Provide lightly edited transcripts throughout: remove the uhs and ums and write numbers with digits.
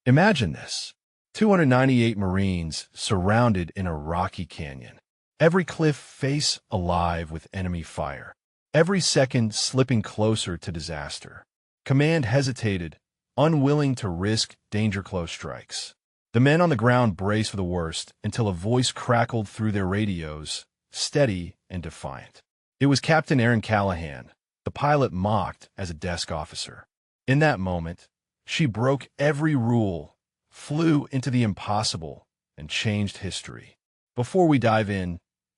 Imagine this. 298 Marines surrounded in a rocky canyon. Every cliff face alive with enemy fire. Every second slipping closer to disaster. Command hesitated, unwilling to risk danger-close strikes. The men on the ground braced for the worst until a voice crackled through their radios, steady and defiant. It was Captain Aaron Callahan, the pilot mocked as a desk officer. In that moment, she broke every rule, flew into the impossible, and changed history. Before we dive in,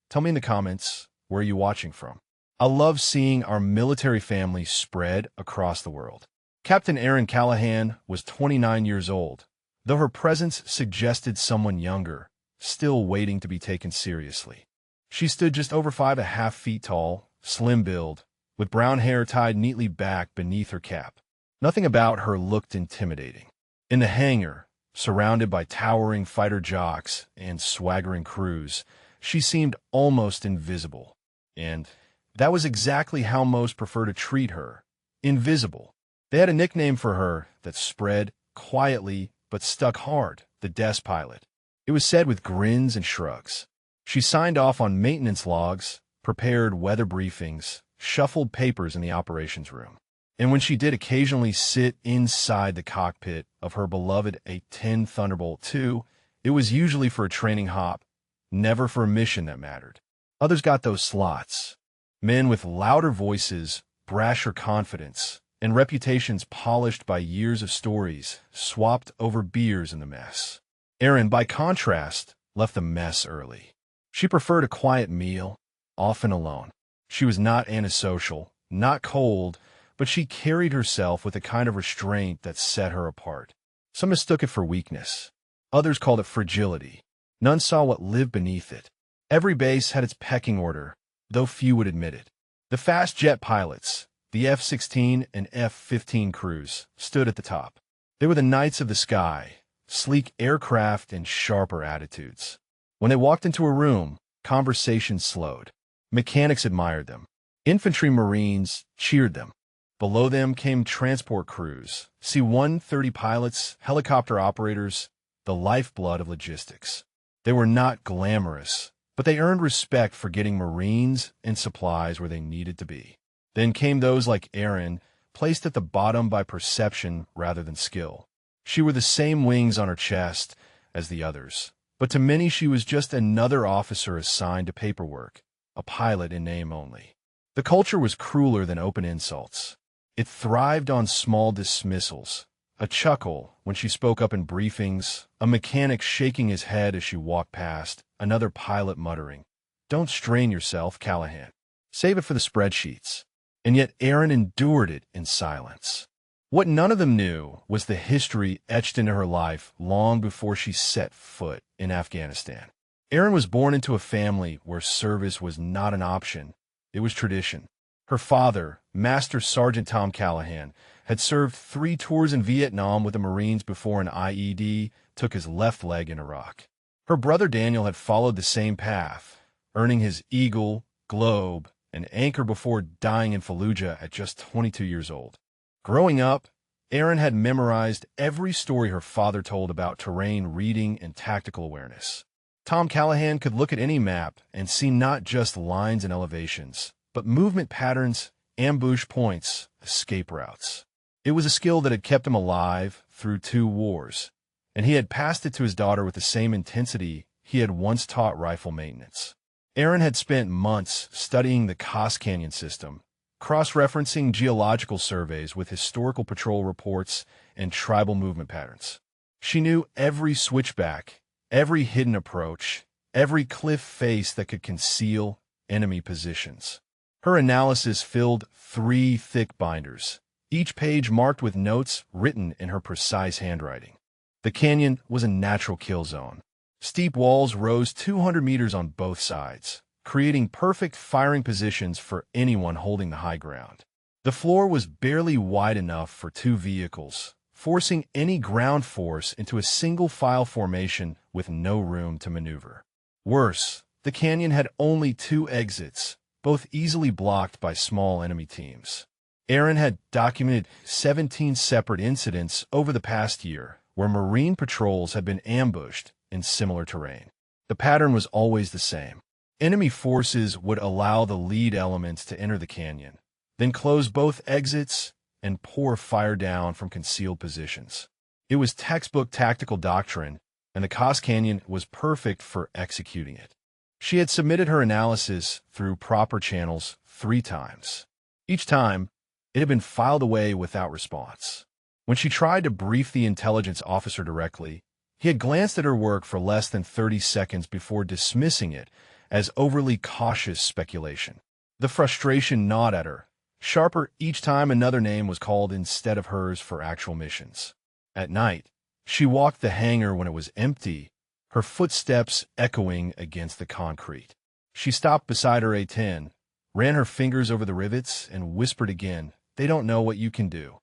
tell me in the comments, where are you watching from? I love seeing our military family spread across the world. Captain Aaron Callahan was 29 years old, though her presence suggested someone younger, still waiting to be taken seriously. She stood just over 5.5 feet tall, slim build, with brown hair tied neatly back beneath her cap. Nothing about her looked intimidating. In the hangar, surrounded by towering fighter jocks and swaggering crews, she seemed almost invisible. And that was exactly how most prefer to treat her. Invisible. They had a nickname for her that spread quietly but stuck hard, the desk pilot. It was said with grins and shrugs. She signed off on maintenance logs, prepared weather briefings, shuffled papers in the operations room. And when she did occasionally sit inside the cockpit of her beloved A-10 Thunderbolt II, it was usually for a training hop, never for a mission that mattered. Others got those slots. Men with louder voices, brasher confidence, and reputations polished by years of stories swapped over beers in the mess. Aaron, by contrast, left the mess early. She preferred a quiet meal, often alone. She was not antisocial, not cold, but she carried herself with a kind of restraint that set her apart. Some mistook it for weakness. Others called it fragility. None saw what lived beneath it. Every base had its pecking order, though few would admit it. The fast jet pilots, the F-16 and F-15 crews, stood at the top. They were the knights of the sky, sleek aircraft and sharper attitudes. When they walked into a room, conversation slowed. Mechanics admired them. Infantry Marines cheered them. Below them came transport crews, C-130 pilots, helicopter operators, the lifeblood of logistics. They were not glamorous, but they earned respect for getting Marines and supplies where they needed to be. Then came those like Aaron, placed at the bottom by perception rather than skill. She wore the same wings on her chest as the others, but to many she was just another officer assigned to paperwork, a pilot in name only. The culture was crueler than open insults. It thrived on small dismissals, a chuckle when she spoke up in briefings, a mechanic shaking his head as she walked past, another pilot muttering, "Don't strain yourself, Callahan. Save it for the spreadsheets." And yet Aaron endured it in silence. What none of them knew was the history etched into her life long before she set foot in Afghanistan. Aaron was born into a family where service was not an option, it was tradition. Her father, Master Sergeant Tom Callahan, had served 3 tours in Vietnam with the Marines before an IED took his left leg in Iraq. Her brother Daniel had followed the same path, earning his Eagle, Globe, and Anchor before dying in Fallujah at just 22 years old. Growing up, Aaron had memorized every story her father told about terrain reading and tactical awareness. Tom Callahan could look at any map and see not just lines and elevations, but movement patterns, ambush points, escape routes. It was a skill that had kept him alive through 2 wars, and he had passed it to his daughter with the same intensity he had once taught rifle maintenance. Aaron had spent months studying the Cost Canyon system, cross-referencing geological surveys with historical patrol reports and tribal movement patterns. She knew every switchback, every hidden approach, every cliff face that could conceal enemy positions. Her analysis filled 3 thick binders, each page marked with notes written in her precise handwriting. The canyon was a natural kill zone. Steep walls rose 200 meters on both sides, creating perfect firing positions for anyone holding the high ground. The floor was barely wide enough for 2 vehicles, forcing any ground force into a single-file formation with no room to maneuver. Worse, the canyon had only 2 exits, both easily blocked by small enemy teams. Aaron had documented 17 separate incidents over the past year, where Marine patrols had been ambushed in similar terrain. The pattern was always the same. Enemy forces would allow the lead elements to enter the canyon, then close both exits and pour fire down from concealed positions. It was textbook tactical doctrine, and the Cos Canyon was perfect for executing it. She had submitted her analysis through proper channels 3 times. Each time, it had been filed away without response. When she tried to brief the intelligence officer directly, he had glanced at her work for less than 30 seconds before dismissing it as overly cautious speculation. The frustration gnawed at her, sharper each time another name was called instead of hers for actual missions. At night, she walked the hangar when it was empty, her footsteps echoing against the concrete. She stopped beside her A-10, ran her fingers over the rivets, and whispered again, "They don't know what you can do."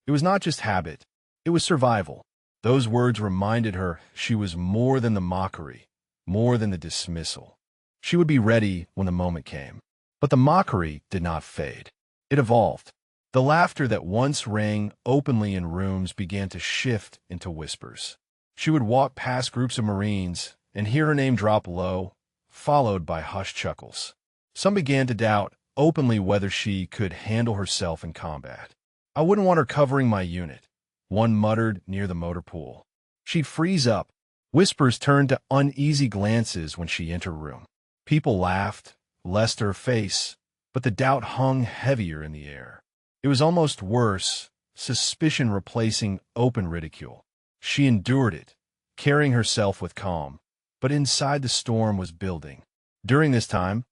It was not just habit, it was survival. Those words reminded her she was more than the mockery, more than the dismissal. She would be ready when the moment came. But the mockery did not fade. It evolved. The laughter that once rang openly in rooms began to shift into whispers. She would walk past groups of Marines and hear her name drop low, followed by hushed chuckles. Some began to doubt openly whether she could handle herself in combat. "I wouldn't want her covering my unit," one muttered near the motor pool. She'd freeze up. Whispers turned to uneasy glances when she entered a room. People laughed, less to her face, but the doubt hung heavier in the air. It was almost worse, suspicion replacing open ridicule. She endured it, carrying herself with calm, but inside the storm was building. During this time,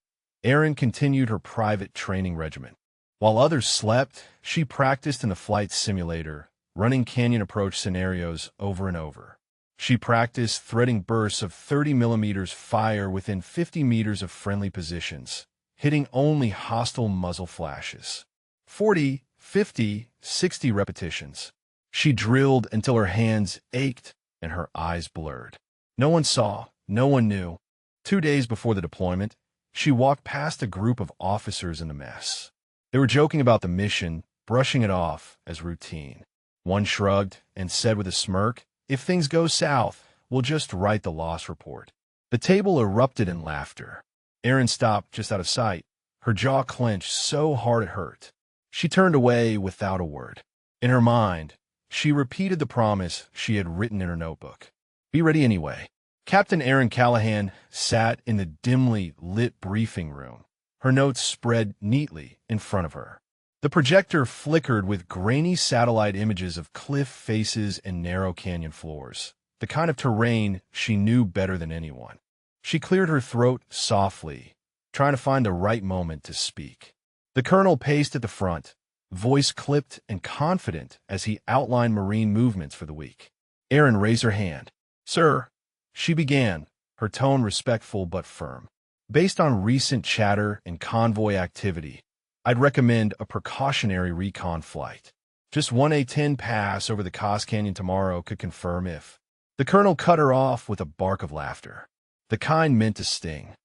Erin continued her private training regimen. While others slept, she practiced in the flight simulator, running canyon approach scenarios over and over. She practiced threading bursts of 30mm fire within 50 meters of friendly positions, hitting only hostile muzzle flashes. 40, 50, 60 repetitions. She drilled until her hands ached and her eyes blurred. No one saw, no one knew. 2 days before the deployment, she walked past a group of officers in the mess. They were joking about the mission, brushing it off as routine. One shrugged and said with a smirk, "If things go south, we'll just write the loss report." The table erupted in laughter. Erin stopped just out of sight, her jaw clenched so hard it hurt. She turned away without a word. In her mind, she repeated the promise she had written in her notebook. "Be ready anyway." Captain Erin Callahan sat in the dimly lit briefing room, her notes spread neatly in front of her. The projector flickered with grainy satellite images of cliff faces and narrow canyon floors, the kind of terrain she knew better than anyone. She cleared her throat softly, trying to find the right moment to speak. The colonel paced at the front, voice clipped and confident as he outlined Marine movements for the week. Erin raised her hand. "Sir," she began, her tone respectful but firm. "Based on recent chatter and convoy activity, I'd recommend a precautionary recon flight. Just one A-10 pass over the Cos Canyon tomorrow could confirm if." The colonel cut her off with a bark of laughter, the kind meant to sting.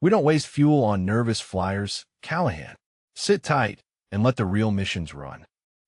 "We don't waste fuel on nervous flyers, Callahan. Sit tight and let the real missions run."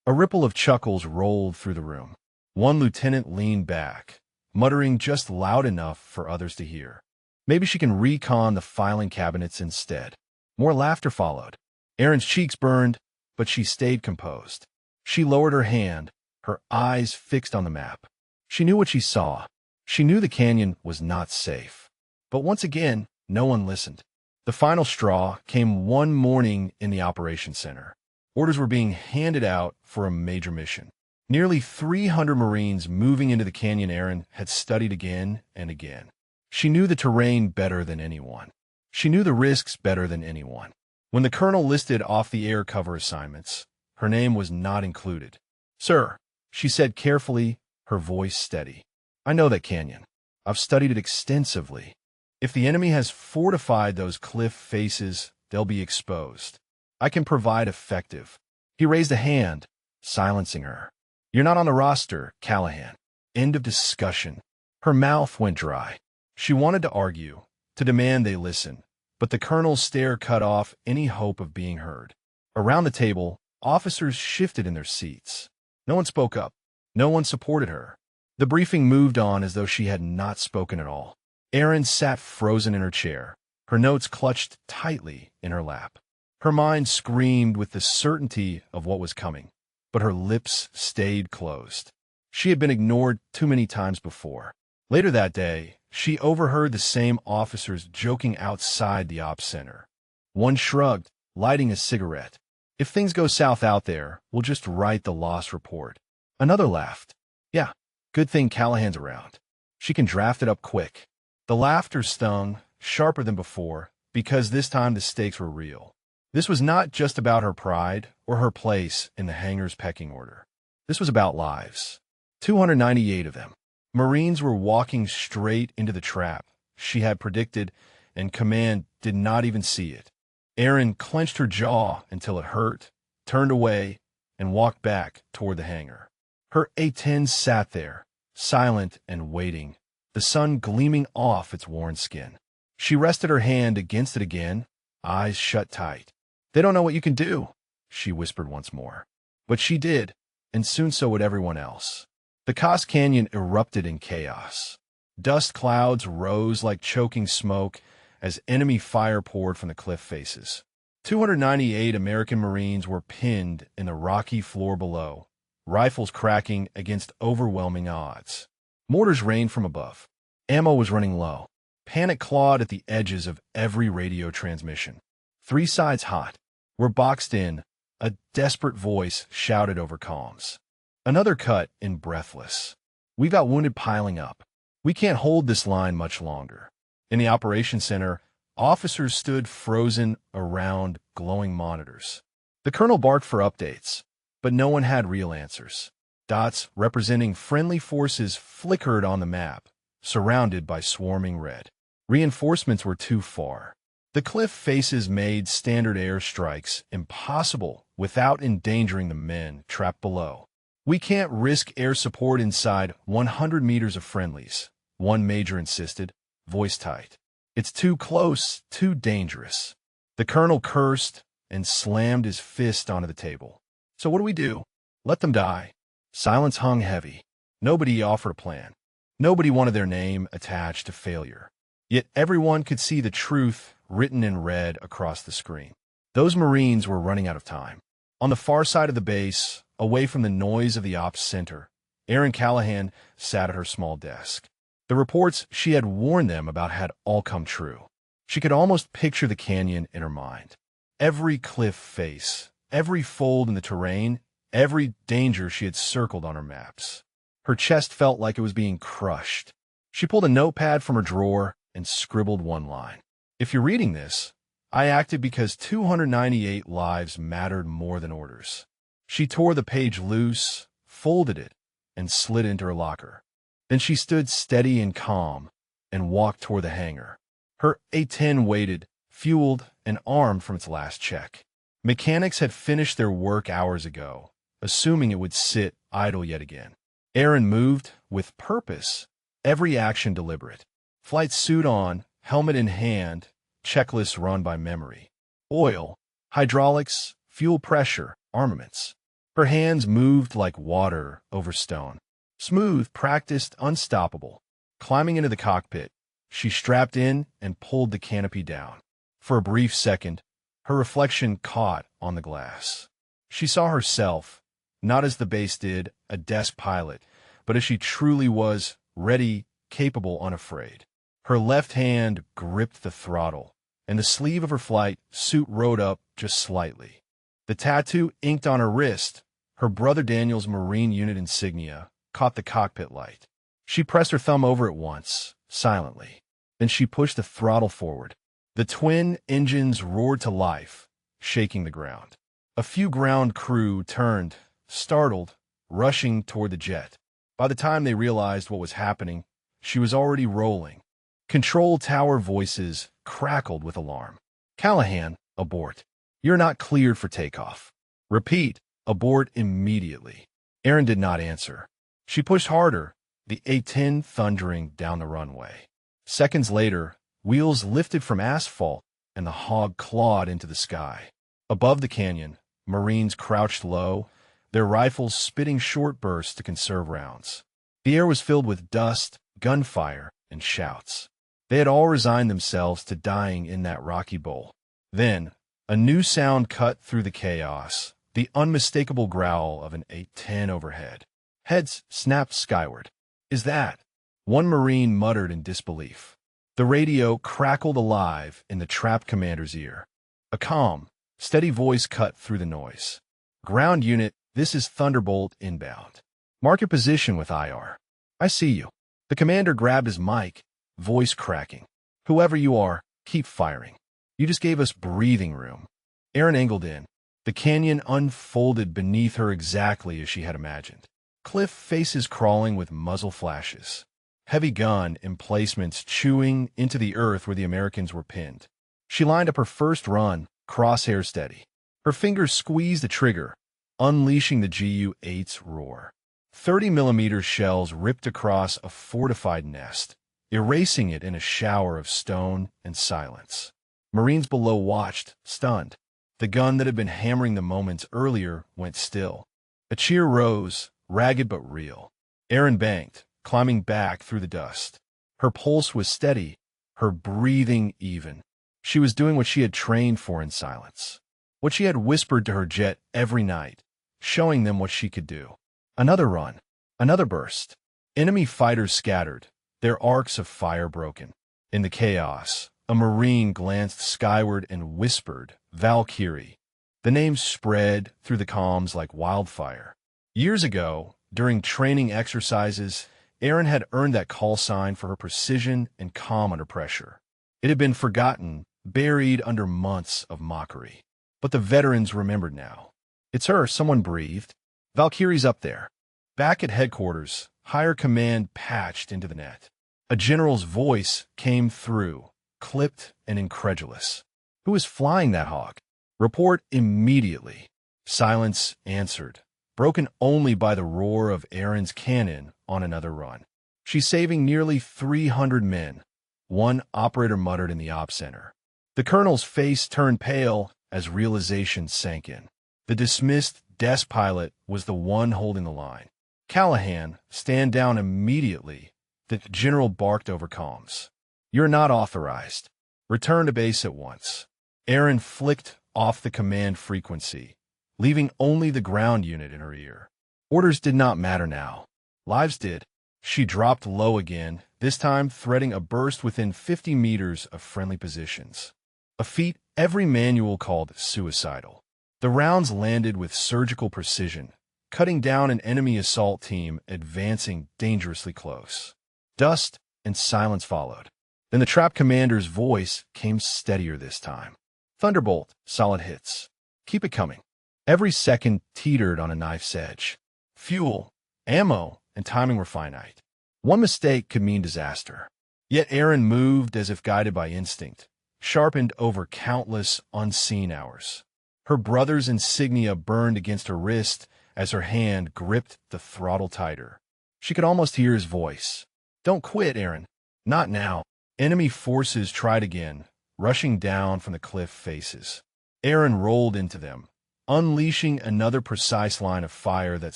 A ripple of chuckles rolled through the room. One lieutenant leaned back, muttering just loud enough for others to hear. "Maybe she can recon the filing cabinets instead." More laughter followed. Erin's cheeks burned, but she stayed composed. She lowered her hand, her eyes fixed on the map. She knew what she saw. She knew the canyon was not safe. But once again, no one listened. The final straw came one morning in the operations center. Orders were being handed out for a major mission. Nearly 300 Marines moving into the canyon Erin had studied again and again. She knew the terrain better than anyone. She knew the risks better than anyone. When the colonel listed off the air cover assignments, her name was not included. "Sir," she said carefully, her voice steady, "I know that canyon. I've studied it extensively. If the enemy has fortified those cliff faces, they'll be exposed. I can provide effective." He raised a hand, silencing her. "You're not on the roster, Callahan." End of discussion. Her mouth went dry. She wanted to argue, to demand they listen, but the colonel's stare cut off any hope of being heard. Around the table, officers shifted in their seats. No one spoke up. No one supported her. The briefing moved on as though she had not spoken at all. Erin sat frozen in her chair, her notes clutched tightly in her lap. Her mind screamed with the certainty of what was coming, but her lips stayed closed. She had been ignored too many times before. Later that day, she overheard the same officers joking outside the ops center. One shrugged, lighting a cigarette. "If things go south out there, we'll just write the loss report." Another laughed. "Yeah, good thing Callahan's around. She can draft it up quick." The laughter stung, sharper than before, because this time the stakes were real. This was not just about her pride or her place in the hangar's pecking order. This was about lives. 298 of them. Marines were walking straight into the trap she had predicted, and command did not even see it. Erin clenched her jaw until it hurt, turned away, and walked back toward the hangar. Her A-10 sat there, silent and waiting, the sun gleaming off its worn skin. She rested her hand against it again, eyes shut tight. "They don't know what you can do," she whispered once more. But she did, and soon so would everyone else. The Cos Canyon erupted in chaos. Dust clouds rose like choking smoke as enemy fire poured from the cliff faces. 298 American Marines were pinned in the rocky floor below, rifles cracking against overwhelming odds. Mortars rained from above. Ammo was running low. Panic clawed at the edges of every radio transmission. Three sides hot. We're boxed in, a desperate voice shouted over comms. Another cut in breathless. "We've got wounded piling up. We can't hold this line much longer." In the operations center, officers stood frozen around glowing monitors. The colonel barked for updates, but no one had real answers. Dots representing friendly forces flickered on the map, surrounded by swarming red. Reinforcements were too far. The cliff faces made standard airstrikes impossible without endangering the men trapped below. "We can't risk air support inside 100 meters of friendlies," one major insisted, voice tight. "It's too close, too dangerous." The colonel cursed and slammed his fist onto the table. "So what do we do? Let them die?" Silence hung heavy. Nobody offered a plan. Nobody wanted their name attached to failure. Yet everyone could see the truth written in red across the screen. Those Marines were running out of time. On the far side of the base, away from the noise of the ops center, Erin Callahan sat at her small desk. The reports she had warned them about had all come true. She could almost picture the canyon in her mind. Every cliff face, every fold in the terrain, every danger she had circled on her maps. Her chest felt like it was being crushed. She pulled a notepad from her drawer and scribbled one line. "If you're reading this, I acted because 298 lives mattered more than orders." She tore the page loose, folded it, and slid into her locker. Then she stood steady and calm and walked toward the hangar. Her A-10 waited, fueled and armed from its last check. Mechanics had finished their work hours ago, assuming it would sit idle yet again. Erin moved with purpose, every action deliberate. Flight suit on, helmet in hand, checklists run by memory. Oil, hydraulics, fuel pressure, armaments. Her hands moved like water over stone. Smooth, practiced, unstoppable. Climbing into the cockpit, she strapped in and pulled the canopy down. For a brief second, her reflection caught on the glass. She saw herself, not as the base did, a desk pilot, but as she truly was, ready, capable, unafraid. Her left hand gripped the throttle, and the sleeve of her flight suit rode up just slightly. The tattoo inked on her wrist, her brother Daniel's Marine unit insignia, caught the cockpit light. She pressed her thumb over it once, silently. Then she pushed the throttle forward. The twin engines roared to life, shaking the ground. A few ground crew turned, startled, rushing toward the jet. By the time they realized what was happening, she was already rolling. Control tower voices crackled with alarm. "Callahan, abort. You're not cleared for takeoff." "Repeat, abort immediately." Erin did not answer. She pushed harder, the A-10 thundering down the runway. Seconds later, wheels lifted from asphalt and the hog clawed into the sky. Above the canyon, Marines crouched low, their rifles spitting short bursts to conserve rounds. The air was filled with dust, gunfire, and shouts. They had all resigned themselves to dying in that rocky bowl. Then, a new sound cut through the chaos, the unmistakable growl of an A-10 overhead. Heads snapped skyward. "Is that?" one Marine muttered in disbelief. The radio crackled alive in the trapped commander's ear. A calm, steady voice cut through the noise. "Ground unit, this is Thunderbolt inbound. Mark your position with IR. I see you." The commander grabbed his mic, voice cracking. "Whoever you are, keep firing. You just gave us breathing room." Erin angled in. The canyon unfolded beneath her exactly as she had imagined. Cliff faces crawling with muzzle flashes. Heavy gun emplacements chewing into the earth where the Americans were pinned. She lined up her first run, crosshair steady. Her fingers squeezed the trigger, unleashing the Gu-8's roar. 30mm shells ripped across a fortified nest, erasing it in a shower of stone and silence. Marines below watched, stunned. The gun that had been hammering them moments earlier went still. A cheer rose, ragged but real. Erin banked, climbing back through the dust. Her pulse was steady, her breathing even. She was doing what she had trained for in silence, what she had whispered to her jet every night, showing them what she could do. Another run, another burst. Enemy fighters scattered, their arcs of fire broken. In the chaos, a Marine glanced skyward and whispered, "Valkyrie." The name spread through the comms like wildfire. Years ago, during training exercises, Erin had earned that call sign for her precision and calm under pressure. It had been forgotten, buried under months of mockery. But the veterans remembered now. "It's her," someone breathed. "Valkyrie's up there." Back at headquarters, higher command patched into the net. A general's voice came through, clipped and incredulous. "Who is flying that hawk?" "Report immediately." Silence answered, broken only by the roar of Erin's cannon on another run. "She's saving nearly 300 men," one operator muttered in the op center. The colonel's face turned pale as realization sank in. The dismissed desk pilot was the one holding the line. "Callahan, stand down immediately," the general barked over comms. "You're not authorized. Return to base at once." Erin flicked off the command frequency, leaving only the ground unit in her ear. Orders did not matter now. Lives did. She dropped low again, this time threading a burst within 50 meters of friendly positions. A feat every manual called suicidal. The rounds landed with surgical precision, cutting down an enemy assault team advancing dangerously close. Dust and silence followed. Then the trap commander's voice came steadier this time. "Thunderbolt, solid hits. Keep it coming." Every second teetered on a knife's edge. Fuel, ammo, and timing were finite. One mistake could mean disaster. Yet Erin moved as if guided by instinct, sharpened over countless unseen hours. Her brother's insignia burned against her wrist as her hand gripped the throttle tighter. She could almost hear his voice. "Don't quit, Erin. Not now." Enemy forces tried again, rushing down from the cliff faces. Erin rolled into them, unleashing another precise line of fire that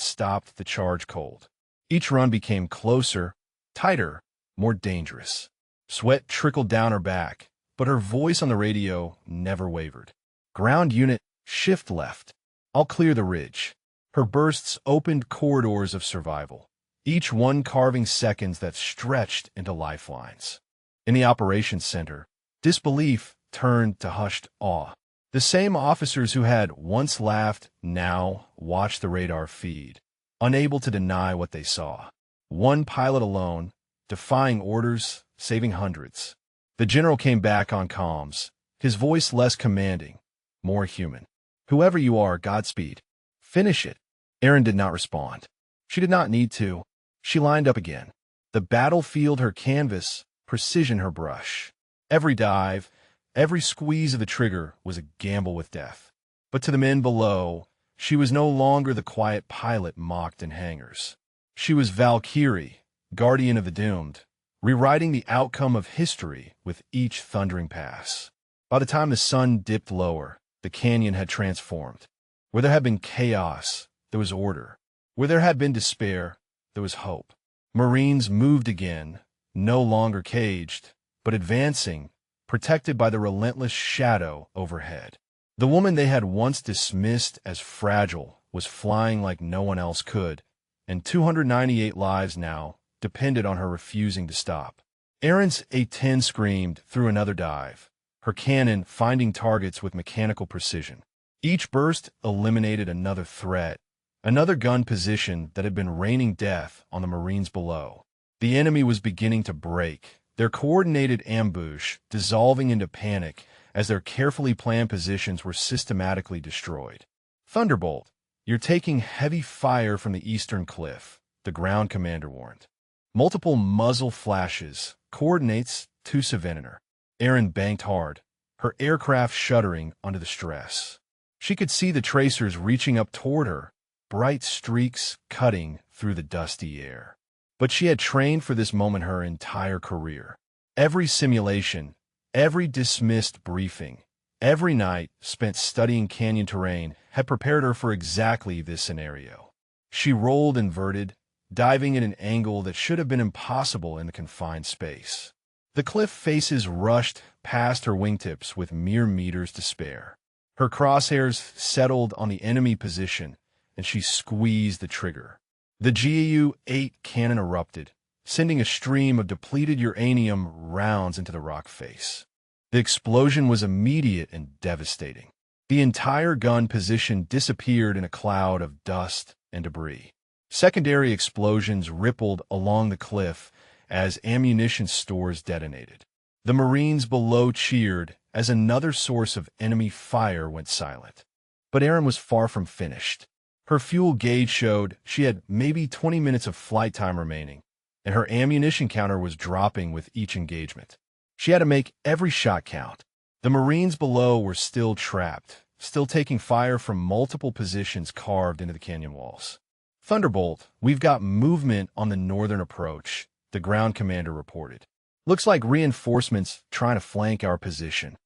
stopped the charge cold. Each run became closer, tighter, more dangerous. Sweat trickled down her back, but her voice on the radio never wavered. "Ground unit, shift left. I'll clear the ridge." Her bursts opened corridors of survival, each one carving seconds that stretched into lifelines. In the operations center, disbelief turned to hushed awe. The same officers who had once laughed now watched the radar feed, unable to deny what they saw. One pilot alone, defying orders, saving hundreds. The general came back on comms, his voice less commanding, more human. "Whoever you are, Godspeed. Finish it." Erin did not respond. She did not need to. She lined up again. The battlefield her canvas, precision her brush. Every dive, every squeeze of the trigger was a gamble with death. But to the men below, she was no longer the quiet pilot mocked in hangars. She was Valkyrie, guardian of the doomed, rewriting the outcome of history with each thundering pass. By the time the sun dipped lower, the canyon had transformed. Where there had been chaos, there was order. Where there had been despair, there was hope. Marines moved again, no longer caged, but advancing, protected by the relentless shadow overhead. The woman they had once dismissed as fragile was flying like no one else could, and 298 lives now depended on her refusing to stop. Erin's A-10 screamed through another dive, her cannon finding targets with mechanical precision. Each burst eliminated another threat, another gun position that had been raining death on the Marines below. The enemy was beginning to break, their coordinated ambush dissolving into panic as their carefully planned positions were systematically destroyed. "Thunderbolt, you're taking heavy fire from the eastern cliff," the ground commander warned. Multiple muzzle flashes, coordinates to Savannah. Erin banked hard, her aircraft shuddering under the stress. She could see the tracers reaching up toward her, bright streaks cutting through the dusty air. But she had trained for this moment her entire career. Every simulation, every dismissed briefing, every night spent studying canyon terrain had prepared her for exactly this scenario. She rolled inverted, diving at an angle that should have been impossible in the confined space. The cliff faces rushed past her wingtips with mere meters to spare. Her crosshairs settled on the enemy position, and she squeezed the trigger. The GAU-8 cannon erupted, sending a stream of depleted uranium rounds into the rock face. The explosion was immediate and devastating. The entire gun position disappeared in a cloud of dust and debris. Secondary explosions rippled along the cliff as ammunition stores detonated. The Marines below cheered as another source of enemy fire went silent. But Erin was far from finished. Her fuel gauge showed she had maybe 20 minutes of flight time remaining, and her ammunition counter was dropping with each engagement. She had to make every shot count. The Marines below were still trapped, still taking fire from multiple positions carved into the canyon walls. "Thunderbolt, we've got movement on the northern approach," the ground commander reported. "Looks like reinforcements trying to flank our position."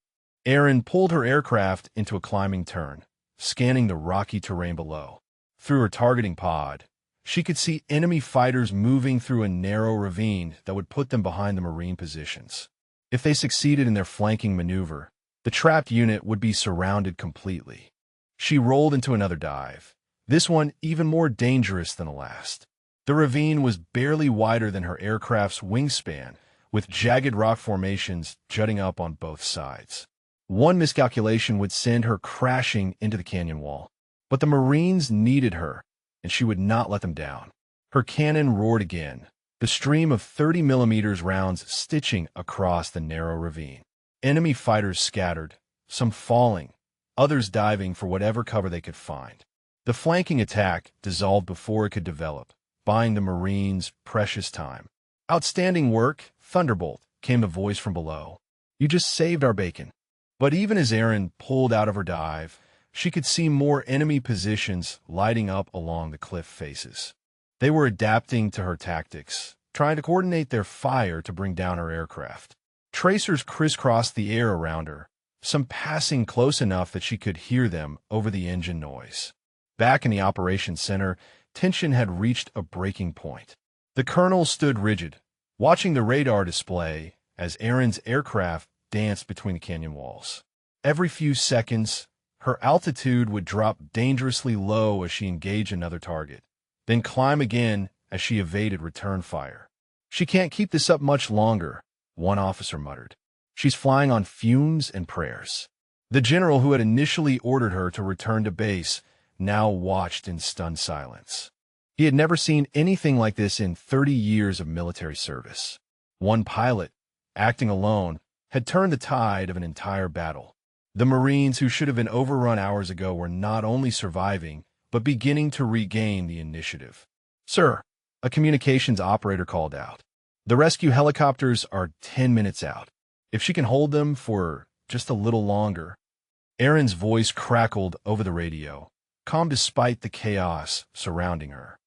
Erin pulled her aircraft into a climbing turn, scanning the rocky terrain below. Through her targeting pod, she could see enemy fighters moving through a narrow ravine that would put them behind the Marine positions. If they succeeded in their flanking maneuver, the trapped unit would be surrounded completely. She rolled into another dive, this one even more dangerous than the last. The ravine was barely wider than her aircraft's wingspan, with jagged rock formations jutting up on both sides. One miscalculation would send her crashing into the canyon wall. But the Marines needed her, and she would not let them down. Her cannon roared again, the stream of 30mm rounds stitching across the narrow ravine. Enemy fighters scattered, some falling, others diving for whatever cover they could find. The flanking attack dissolved before it could develop, buying the Marines precious time. "Outstanding work, Thunderbolt," came the voice from below. "You just saved our bacon." But even as Erin pulled out of her dive, she could see more enemy positions lighting up along the cliff faces. They were adapting to her tactics, trying to coordinate their fire to bring down her aircraft. Tracers crisscrossed the air around her, some passing close enough that she could hear them over the engine noise. Back in the operations center, tension had reached a breaking point. The colonel stood rigid, watching the radar display as Erin's aircraft danced between the canyon walls. Every few seconds, her altitude would drop dangerously low as she engaged another target, then climb again as she evaded return fire. "She can't keep this up much longer," one officer muttered. "She's flying on fumes and prayers." The general who had initially ordered her to return to base now watched in stunned silence. He had never seen anything like this in 30 years of military service. One pilot, acting alone, had turned the tide of an entire battle. The Marines who should have been overrun hours ago were not only surviving, but beginning to regain the initiative. "Sir," a communications operator called out, "the rescue helicopters are 10 minutes out. If she can hold them for just a little longer." Erin's voice crackled over the radio, calm despite the chaos surrounding her.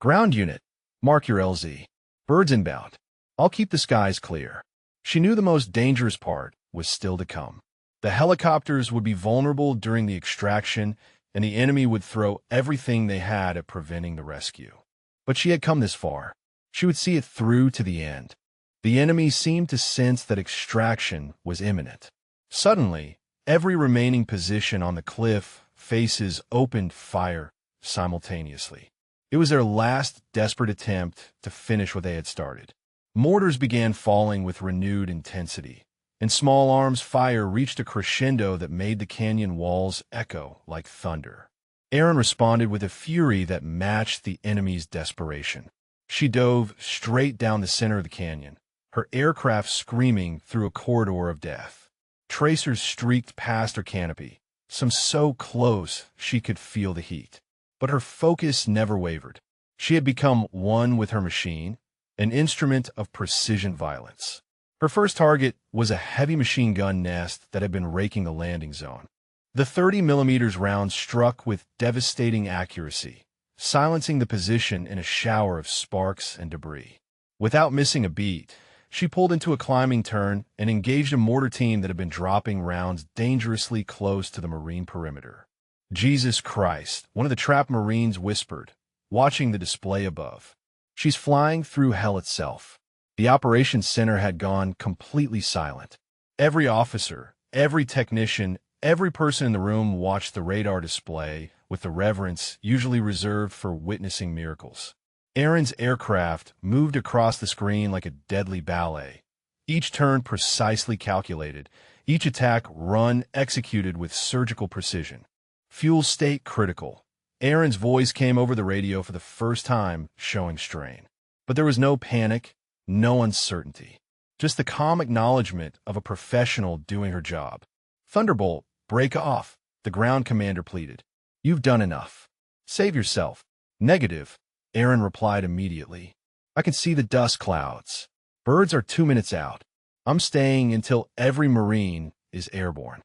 "Ground unit, mark your LZ. Birds inbound. I'll keep the skies clear." She knew the most dangerous part was still to come. The helicopters would be vulnerable during the extraction, and the enemy would throw everything they had at preventing the rescue. But she had come this far. She would see it through to the end. The enemy seemed to sense that extraction was imminent. Suddenly, every remaining position on the cliff faces opened fire simultaneously. It was their last desperate attempt to finish what they had started. Mortars began falling with renewed intensity, and small arms fire reached a crescendo that made the canyon walls echo like thunder. Erin responded with a fury that matched the enemy's desperation. She dove straight down the center of the canyon, her aircraft screaming through a corridor of death. Tracers streaked past her canopy, some so close she could feel the heat. But her focus never wavered. She had become one with her machine, an instrument of precision violence. Her first target was a heavy machine gun nest that had been raking the landing zone. The 30mm round struck with devastating accuracy, silencing the position in a shower of sparks and debris. Without missing a beat, she pulled into a climbing turn and engaged a mortar team that had been dropping rounds dangerously close to the Marine perimeter. "Jesus Christ," one of the trapped Marines whispered, watching the display above. "She's flying through hell itself." The operations center had gone completely silent. Every officer, every technician, every person in the room watched the radar display with the reverence usually reserved for witnessing miracles. Erin's aircraft moved across the screen like a deadly ballet, each turn precisely calculated, each attack run executed with surgical precision. Fuel state critical. Erin's voice came over the radio for the first time, showing strain. But there was no panic, no uncertainty, just the calm acknowledgement of a professional doing her job. "Thunderbolt, break off," the ground commander pleaded. "You've done enough. Save yourself." "Negative," Erin replied immediately. "I can see the dust clouds. Birds are 2 minutes out. I'm staying until every Marine is airborne."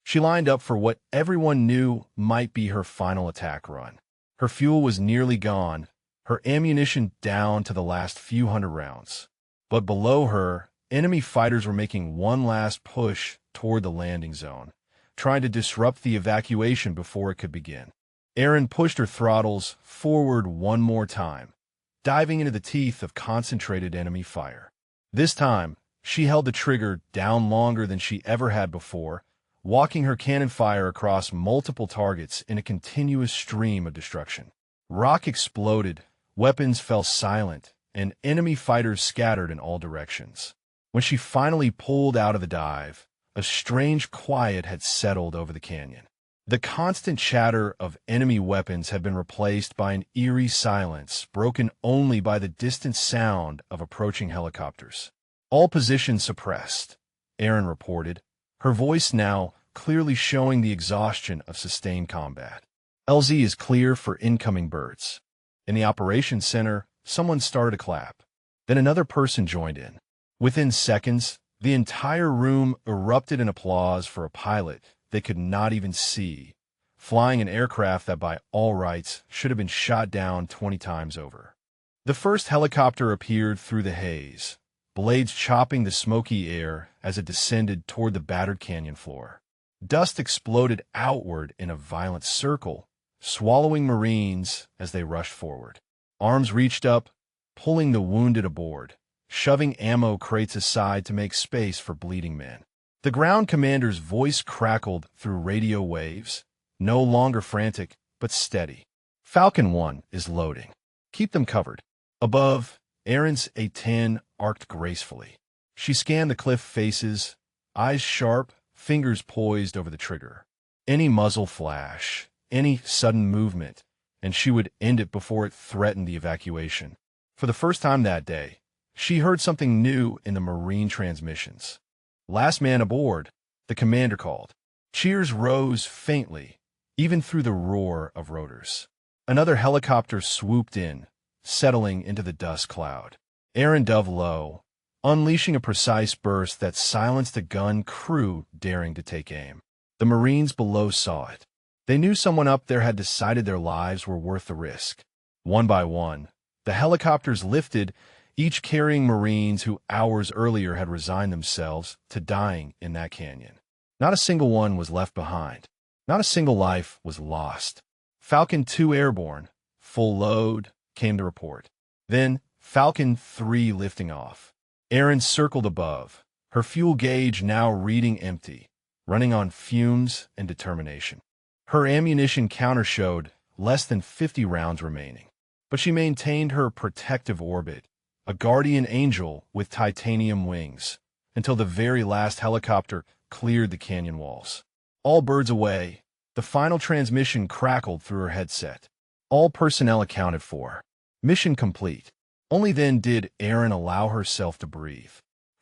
She lined up for what everyone knew might be her final attack run. Her fuel was nearly gone, her ammunition down to the last few hundred rounds. But below her, enemy fighters were making one last push toward the landing zone, trying to disrupt the evacuation before it could begin. Erin pushed her throttles forward one more time, diving into the teeth of concentrated enemy fire. This time, she held the trigger down longer than she ever had before, walking her cannon fire across multiple targets in a continuous stream of destruction. Rock exploded, weapons fell silent, and enemy fighters scattered in all directions. When she finally pulled out of the dive, a strange quiet had settled over the canyon. The constant chatter of enemy weapons had been replaced by an eerie silence, broken only by the distant sound of approaching helicopters. "All positions suppressed," Erin reported, her voice now clearly showing the exhaustion of sustained combat. "LZ is clear for incoming birds." In the operations center, someone started a clap. Then another person joined in. Within seconds, the entire room erupted in applause for a pilot they could not even see, flying an aircraft that by all rights should have been shot down 20 times over. The first helicopter appeared through the haze, blades chopping the smoky air as it descended toward the battered canyon floor. Dust exploded outward in a violent circle, swallowing Marines as they rushed forward. Arms reached up, pulling the wounded aboard, shoving ammo crates aside to make space for bleeding men. The ground commander's voice crackled through radio waves, no longer frantic, but steady. "Falcon 1 is loading. Keep them covered." Above, Erin's A-10 arced gracefully. She scanned the cliff faces, eyes sharp, fingers poised over the trigger. Any muzzle flash, any sudden movement, and she would end it before it threatened the evacuation. For the first time that day, she heard something new in the Marine transmissions. "Last man aboard," the commander called. Cheers rose faintly, even through the roar of rotors. Another helicopter swooped in, settling into the dust cloud. Erin dove low, unleashing a precise burst that silenced a gun crew daring to take aim. The Marines below saw it. They knew someone up there had decided their lives were worth the risk. One by one, the helicopters lifted, each carrying Marines who hours earlier had resigned themselves to dying in that canyon. Not a single one was left behind. Not a single life was lost. "Falcon 2 airborne. Full load," came the report. Then, Falcon 3 lifting off. Aaron circled above, her fuel gauge now reading empty, running on fumes and determination. Her ammunition counter showed less than 50 rounds remaining, but she maintained her protective orbit, a guardian angel with titanium wings, until the very last helicopter cleared the canyon walls. All birds away, the final transmission crackled through her headset. All personnel accounted for. Mission complete. Only then did Erin allow herself to breathe.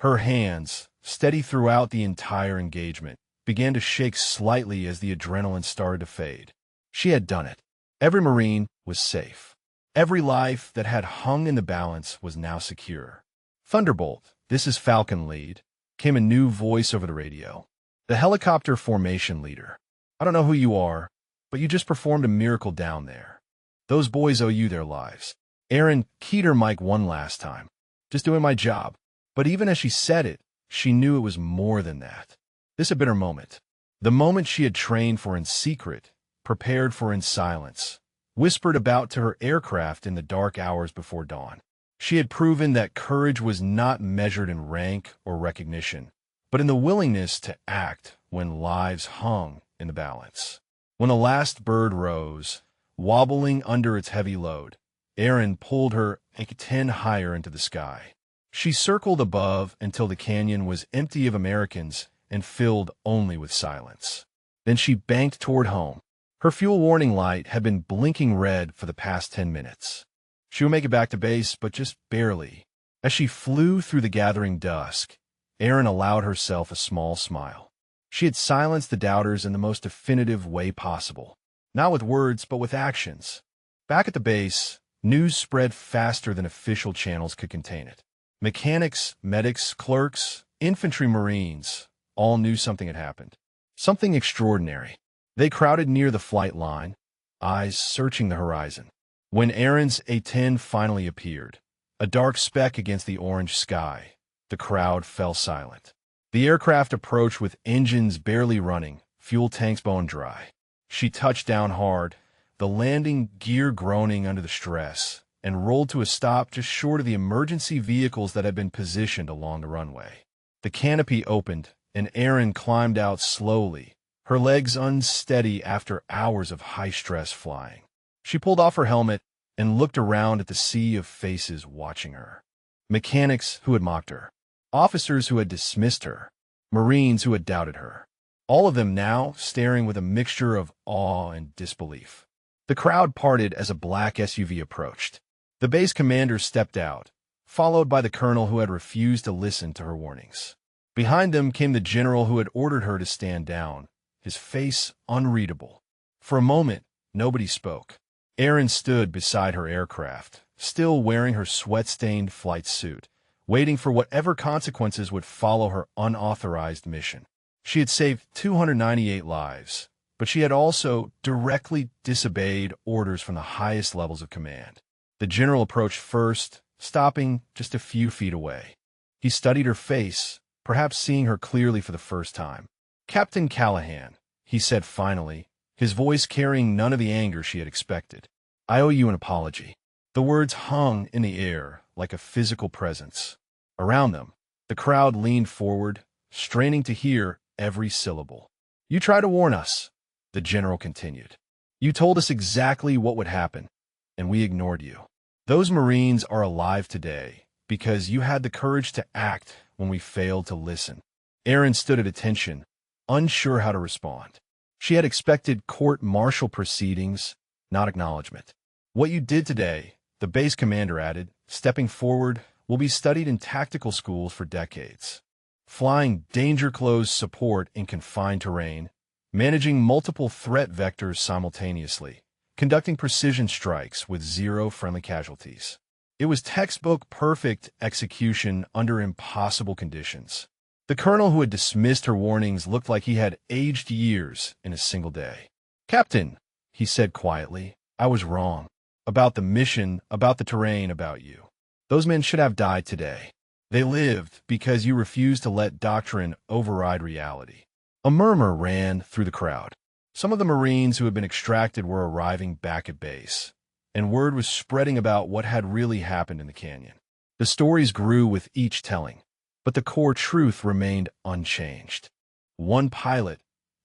Her hands, steady throughout the entire engagement, began to shake slightly as the adrenaline started to fade. She had done it. Every Marine was safe. Every life that had hung in the balance was now secure. "Thunderbolt, this is Falcon Lead," came a new voice over the radio. "The helicopter formation leader. I don't know who you are, but you just performed a miracle down there. Those boys owe you their lives." Erin keyed her mic one last time. "Just doing my job." But even as she said it, she knew it was more than that. This had been her moment. The moment she had trained for in secret, prepared for in silence, whispered about to her aircraft in the dark hours before dawn. She had proven that courage was not measured in rank or recognition, but in the willingness to act when lives hung in the balance. When the last bird rose, wobbling under its heavy load, Erin pulled her A-10 higher into the sky. She circled above until the canyon was empty of Americans and filled only with silence. Then she banked toward home. Her fuel warning light had been blinking red for the past 10 minutes. She would make it back to base, but just barely. As she flew through the gathering dusk, Erin allowed herself a small smile. She had silenced the doubters in the most definitive way possible. Not with words, but with actions. Back at the base, news spread faster than official channels could contain it. Mechanics, medics, clerks, infantry Marines all knew something had happened. Something extraordinary. They crowded near the flight line, eyes searching the horizon. When Erin's A-10 finally appeared, a dark speck against the orange sky, the crowd fell silent. The aircraft approached with engines barely running, fuel tanks bone dry. She touched down hard, the landing gear groaning under the stress, and rolled to a stop just short of the emergency vehicles that had been positioned along the runway. The canopy opened, and Erin climbed out slowly, her legs unsteady after hours of high-stress flying. She pulled off her helmet and looked around at the sea of faces watching her. Mechanics who had mocked her, officers who had dismissed her, Marines who had doubted her. All of them now staring with a mixture of awe and disbelief. The crowd parted as a black SUV approached. The base commander stepped out, followed by the colonel who had refused to listen to her warnings. Behind them came the general who had ordered her to stand down, his face unreadable. For a moment, nobody spoke. Erin stood beside her aircraft, still wearing her sweat-stained flight suit, waiting for whatever consequences would follow her unauthorized mission. She had saved 298 lives, but she had also directly disobeyed orders from the highest levels of command. The general approached first, stopping just a few feet away. He studied her face, perhaps seeing her clearly for the first time. "Captain Callahan," he said finally, his voice carrying none of the anger she had expected. "I owe you an apology." The words hung in the air like a physical presence. Around them, the crowd leaned forward, straining to hear every syllable. "You tried to warn us," the general continued. "You told us exactly what would happen, and we ignored you. Those Marines are alive today because you had the courage to act when we failed to listen." Erin stood at attention, unsure how to respond. She had expected court-martial proceedings, not acknowledgement. "What you did today," the base commander added, stepping forward, "will be studied in tactical schools for decades. Flying danger-close support in confined terrain, managing multiple threat vectors simultaneously, conducting precision strikes with zero friendly casualties. It was textbook perfect execution under impossible conditions." The colonel who had dismissed her warnings looked like he had aged years in a single day. "Captain," he said quietly, "I was wrong. About the mission, about the terrain, about you. Those men should have died today. They lived because you refused to let doctrine override reality." A murmur ran through the crowd. Some of the Marines who had been extracted were arriving back at base. and word was spreading about what had really happened in the canyon. The stories grew with each telling, but the core truth remained unchanged. One pilot,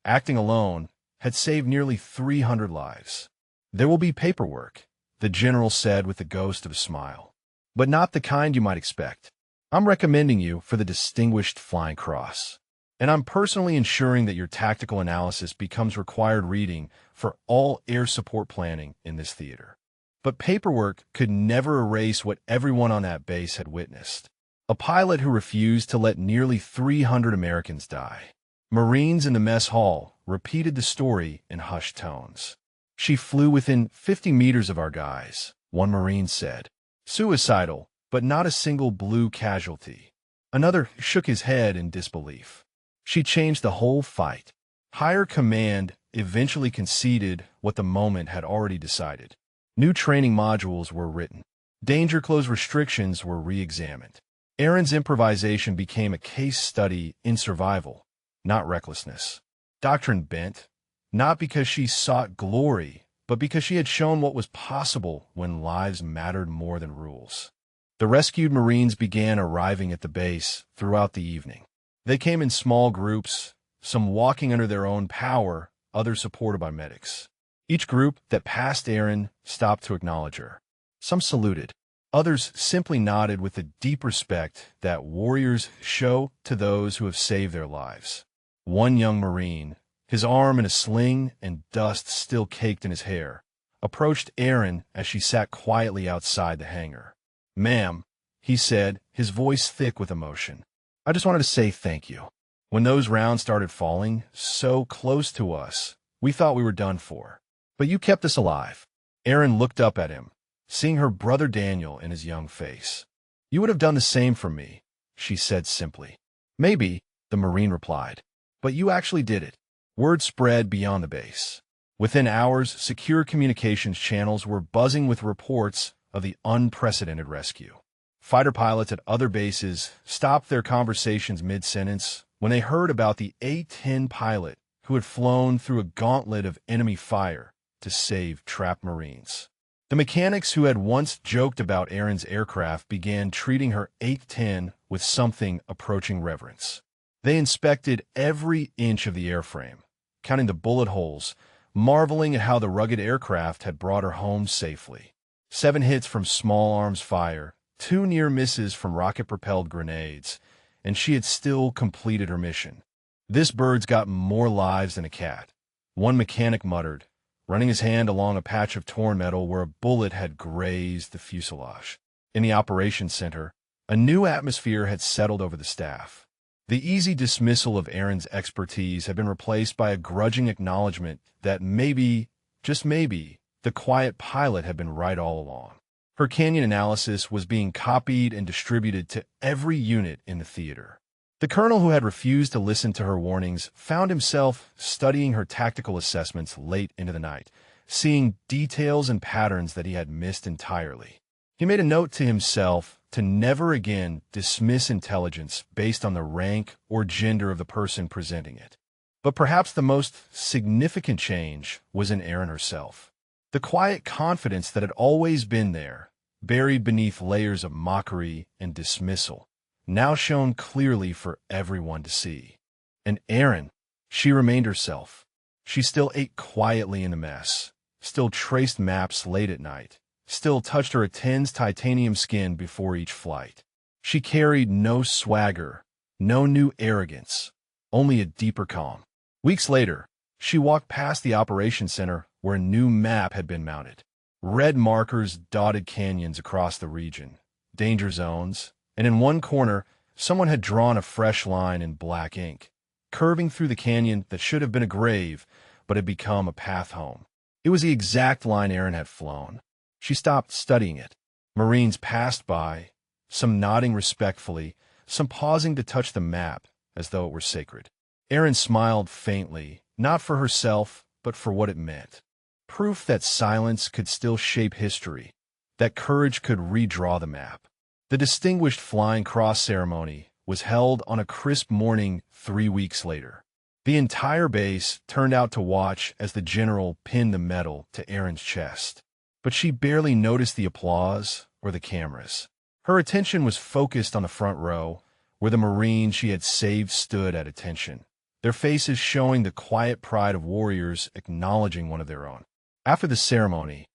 acting alone, had saved nearly 300 lives. "There will be paperwork," the general said with the ghost of a smile. "But not the kind you might expect. I'm recommending you for the Distinguished Flying Cross. And I'm personally ensuring that your tactical analysis becomes required reading for all air support planning in this theater." But paperwork could never erase what everyone on that base had witnessed. A pilot who refused to let nearly 300 Americans die. Marines in the mess hall repeated the story in hushed tones. "She flew within 50 meters of our guys," one Marine said. "Suicidal, but not a single blue casualty." Another shook his head in disbelief. "She changed the whole fight." Higher command eventually conceded what the moment had already decided. New training modules were written. Danger close restrictions were re-examined. Erin's improvisation became a case study in survival, not recklessness. Doctrine bent, not because she sought glory, but because she had shown what was possible when lives mattered more than rules. The rescued Marines began arriving at the base throughout the evening. They came in small groups, some walking under their own power, others supported by medics. Each group that passed Erin stopped to acknowledge her. Some saluted. Others simply nodded with the deep respect that warriors show to those who have saved their lives. One young Marine, his arm in a sling and dust still caked in his hair, approached Erin as she sat quietly outside the hangar. "Ma'am," he said, his voice thick with emotion, "I just wanted to say thank you. When those rounds started falling so close to us, we thought we were done for. But you kept us alive." Erin looked up at him, seeing her brother Daniel in his young face. "You would have done the same for me," she said simply. "Maybe," the Marine replied, "but you actually did it." Word spread beyond the base. Within hours, secure communications channels were buzzing with reports of the unprecedented rescue. Fighter pilots at other bases stopped their conversations mid-sentence when they heard about the A-10 pilot who had flown through a gauntlet of enemy fire to save trapped Marines. The mechanics who had once joked about Erin's aircraft began treating her A-10 with something approaching reverence. They inspected every inch of the airframe, counting the bullet holes, marveling at how the rugged aircraft had brought her home safely. 7 hits from small arms fire, 2 near misses from rocket-propelled grenades, and she had still completed her mission. "This bird's got more lives than a cat," one mechanic muttered, running his hand along a patch of torn metal where a bullet had grazed the fuselage. In the operations center, a new atmosphere had settled over the staff. The easy dismissal of Erin's expertise had been replaced by a grudging acknowledgement that maybe, just maybe, the quiet pilot had been right all along. Her canyon analysis was being copied and distributed to every unit in the theater. The colonel who had refused to listen to her warnings found himself studying her tactical assessments late into the night, seeing details and patterns that he had missed entirely. He made a note to himself to never again dismiss intelligence based on the rank or gender of the person presenting it. But perhaps the most significant change was in Erin herself. The quiet confidence that had always been there, buried beneath layers of mockery and dismissal, now shone clearly for everyone to see. And Erin, she remained herself. She still ate quietly in the mess, still traced maps late at night, still touched her A-10's titanium skin before each flight. She carried no swagger, no new arrogance, only a deeper calm. Weeks later, she walked past the operations center where a new map had been mounted. Red markers dotted canyons across the region, danger zones, and in one corner, someone had drawn a fresh line in black ink, curving through the canyon that should have been a grave, but had become a path home. It was the exact line Erin had flown. She stopped studying it. Marines passed by, some nodding respectfully, some pausing to touch the map as though it were sacred. Erin smiled faintly, not for herself, but for what it meant. Proof that silence could still shape history, that courage could redraw the map. The Distinguished Flying Cross ceremony was held on a crisp morning 3 weeks later. The entire base turned out to watch as the general pinned the medal to Erin's chest. but she barely noticed the applause or the cameras. Her attention was focused on the front row, where the Marines she had saved stood at attention, their faces showing the quiet pride of warriors acknowledging one of their own. After the ceremony,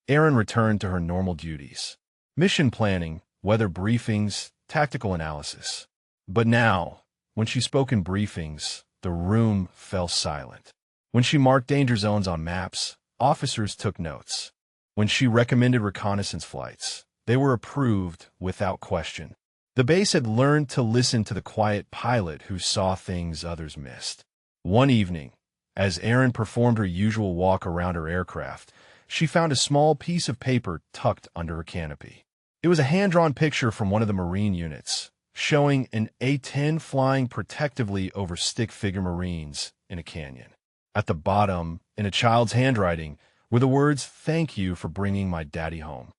Erin returned to her normal duties: mission planning, weather briefings, tactical analysis. But now, when she spoke in briefings, the room fell silent. When she marked danger zones on maps, officers took notes. When she recommended reconnaissance flights, they were approved without question. The base had learned to listen to the quiet pilot who saw things others missed. One evening, as Erin performed her usual walk around her aircraft, she found a small piece of paper tucked under her canopy. It was a hand-drawn picture from one of the Marine units, showing an A-10 flying protectively over stick-figure Marines in a canyon. At the bottom, in a child's handwriting, were the words, "Thank you for bringing my daddy home."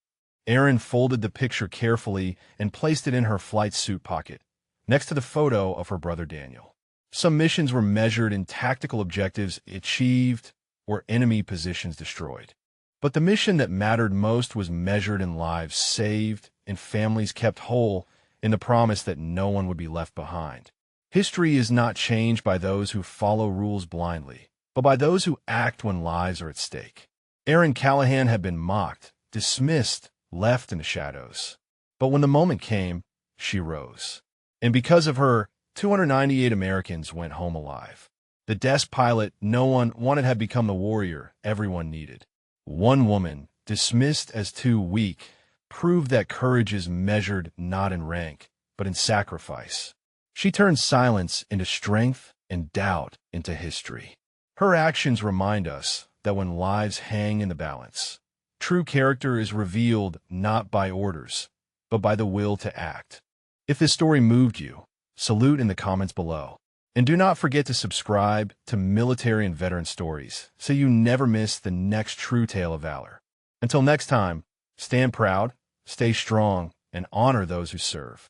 Erin folded the picture carefully and placed it in her flight suit pocket, next to the photo of her brother Daniel. Some missions were measured in tactical objectives achieved or enemy positions destroyed. But the mission that mattered most was measured in lives saved and families kept whole, in the promise that no one would be left behind. History is not changed by those who follow rules blindly, but by those who act when lives are at stake. Erin Callahan had been mocked, dismissed, left in the shadows. But when the moment came, she rose. And because of her, 298 Americans went home alive. The desk pilot no one wanted had become the warrior everyone needed. One woman, dismissed as too weak, proved that courage is measured not in rank, but in sacrifice. She turned silence into strength and doubt into history. Her actions remind us that when lives hang in the balance, true character is revealed not by orders, but by the will to act. If this story moved you, salute in the comments below. And do not forget to subscribe to Military and Veteran Stories so you never miss the next true tale of valor. Until next time, stand proud, stay strong, and honor those who serve.